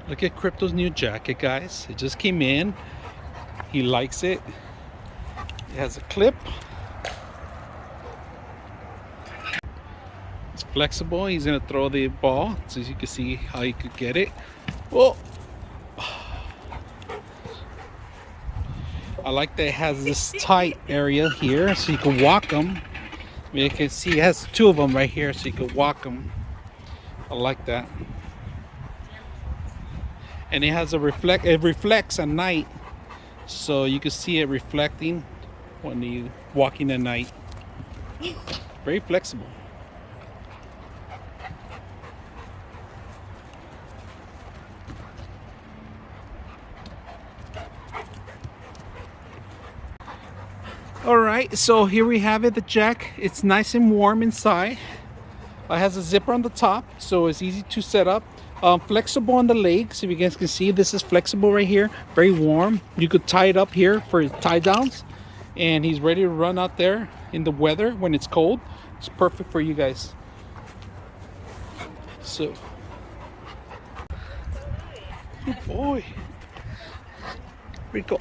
Look at Crypto's new jacket, guys. It just came in. He likes it. It has a clip. It's flexible. He's gonna throw the ball so you can see how he could get it. Whoa! I like that it has this tight area here so you can walk them. You can see it has two of them right here so you can walk them. I like that. And it has a it reflects at night, so you can see it reflecting when you walking at night. Very flexible. All right, so here we have it, the jack. It's nice and warm inside. It has a zipper on the top, so it's easy to set up. Flexible on the legs. If you guys can see, this is flexible right here. Very warm. You could tie it up here for tie downs, and he's ready to run out there in the weather when it's cold. It's perfect for you guys. So, good boy. Rico.